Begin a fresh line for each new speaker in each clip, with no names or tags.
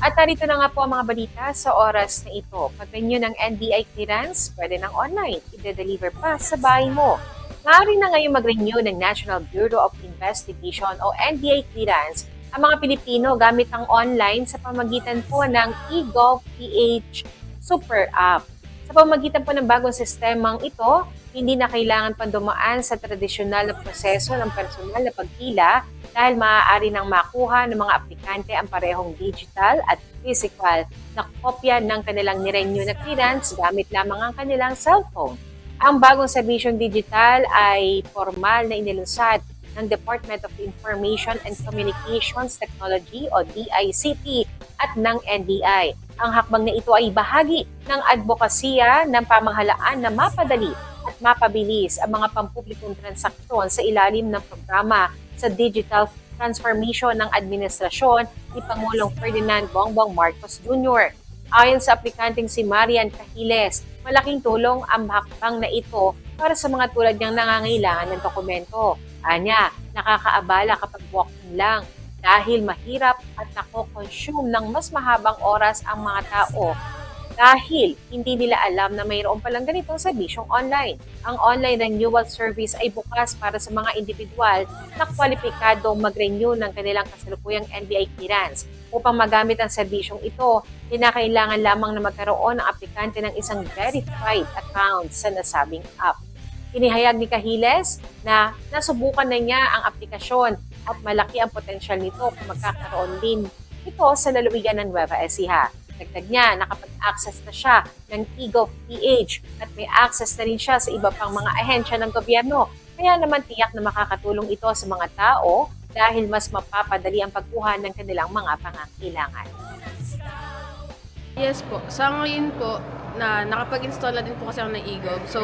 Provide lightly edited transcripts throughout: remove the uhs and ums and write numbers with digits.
At narito na nga po ang mga balita sa oras na ito. Pag-renew ng NBI clearance, pwede ng online. I-deliver pa sa bahay mo. Maaari na ngayon mag-renew ng National Bureau of Investigation o NBI clearance ang mga Pilipino gamit ang online sa pamagitan po ng eGov.ph Super App. Sa pamagitan po ng bagong sistemang ito, hindi na kailangan pang dumaan sa tradisyonal na proseso ng personal na pagpila dahil maaari nang makuha ng mga aplikante ang parehong digital at physical na kopya ng kanilang nirenew na clearance gamit lamang ang kanilang cellphone. Ang bagong serbisyong digital ay formal na inilunsad ng Department of Information and Communications Technology o DICT at ng NBI. Ang hakbang na ito ay bahagi ng advokasya ng pamahalaan na mapadali at mapabilis ang mga pampublikong transaksyon sa ilalim ng programa sa digital transformation ng administrasyon ni Pangulong Ferdinand Bongbong Marcos Jr. Ayon sa aplikanteng si Marian Cahiles, malaking tulong ang hakbang na ito para sa mga tulad niyang nangangailangan ng dokumento. Anya, nakakaabala kapag walking lang dahil mahirap at nako-consume ng mas mahabang oras ang mga tao dahil hindi nila alam na mayroon palang ganitong serbisyong online. Ang online renewal service ay bukas para sa mga individual na kwalipikadong mag-renew ng kanilang kasalukuyang NBI clearance. Upang magamit ang serbisyong ito, kinakailangan lamang na magkaroon ng aplikante ng isang verified account sa nasabing app. Inihayag ni Cahiles na nasubukan na niya ang aplikasyon at malaki ang potensyal nito kung magkakaroon din ito sa lalawigan ng Nueva Ecija. Dagdag niya, nakapag-access na siya ng eGov.ph at may access na rin siya sa iba pang mga ahensya ng gobyerno. Kaya naman tiyak na makakatulong ito sa mga tao dahil mas mapapadali ang pagkuha ng kanilang mga pangangailangan.
Yes po. Sa ngayon po, na nakapag-install na din po kasi ako ng eGov. So,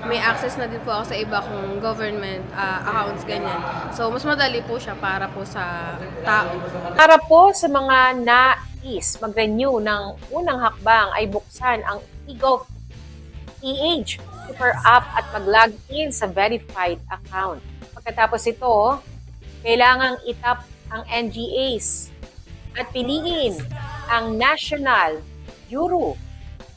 may access na din po ako sa iba kong government accounts, ganyan. So, mas madali po siya para po sa tao.
Para po sa mga nais mag-renew ng unang hakbang ay buksan ang eGov.ph Super App at mag-log in sa verified account. Pagkatapos ito, kailangang itap ang NGAs at piliin ang National Bureau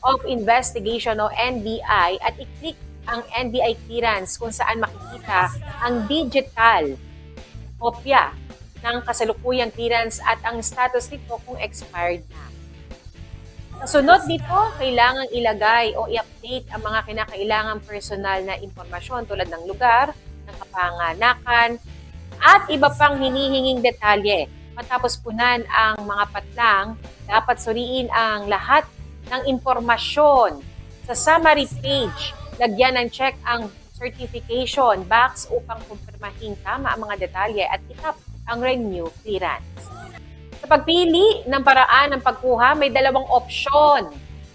of Investigation o NBI at i-click ang NBI clearance kung saan makikita ang digital kopya ng kasalukuyang clearance at ang status nito kung expired na. Kasunod nito, kailangang ilagay o i-update ang mga kinakailangang personal na impormasyon tulad ng lugar, ng kapanganakan, at iba pang hinihinging detalye. Matapos punan ang mga patlang, dapat suriin ang lahat ng impormasyon sa summary page. Lagyan ng check ang certification box upang kumpirmahin tama ang mga detalye at itap ang renew clearance. Sa pagpili ng paraan ng pagkuha, may dalawang opsyon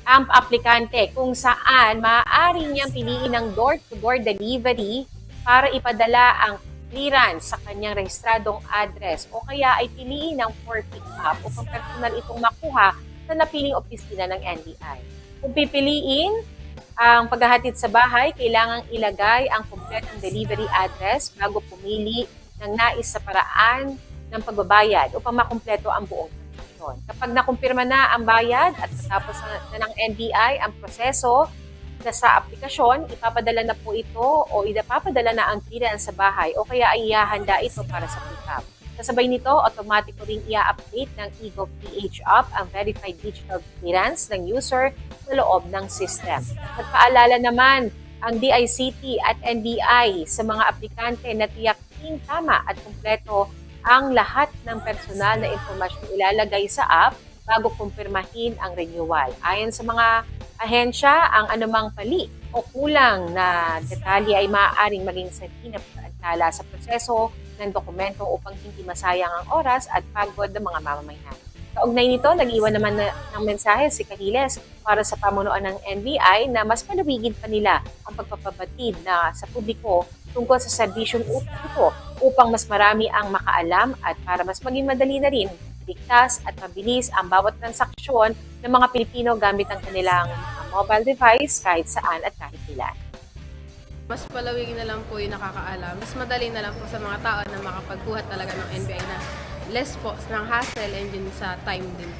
ang aplikante kung saan maaari niyang piliin ng door-to-door delivery para ipadala ang clearance sa kanyang rehistradong address o kaya ay piliin ng for pick-up upang personal itong makuha sa napiling opisina ng NBI. Kung pipiliin ang paghahatid sa bahay, kailangang ilagay ang kompletong delivery address bago pumili ng nais sa paraan ng pagbabayad upang makumpleto ang buong transaksyon. Kapag nakumpirma na ang bayad at natapos na ng NBI ang proseso na sa aplikasyon, ipapadala na po ito o ipapadala na ang clearance sa bahay o kaya ay ihahanda ito para sa pick-up. Kasabay nito, automatic ko ring i-update ng eGov.ph app ang verified digital clearance ng user sa loob ng system. Nagpaalala naman ang DICT at NBI sa mga aplikante na tiyaking tama at kumpleto ang lahat ng personal na impormasyon ilalagay sa app bago kumpirmahin ang renewal. Ayon sa mga ahensya, ang anumang mali o kulang na detalye ay maaaring maging sanhi na pagkantala sa proseso ng dokumento upang hindi masayang ang oras at pagod ng mga mamamayan. Kaugnay nito, nag-iwan naman ng mensahe si Cahiles para sa pamunuan ng NBI na mas palawigin pa nila ang pagpapabatid na sa publiko tungkol sa serbisyong ito upang mas marami ang makaalam at para mas maging madali na rin, ligtas at mabilis ang bawat transaksyon ng mga Pilipino gamit ang kanilang mobile device kahit saan at kahit ilan.
Mas palawigin na lang po yung nakakaalam. Mas madali na lang po sa mga tao na makapagkuha talaga ng NBI na less po ng hassle and din sa time din po.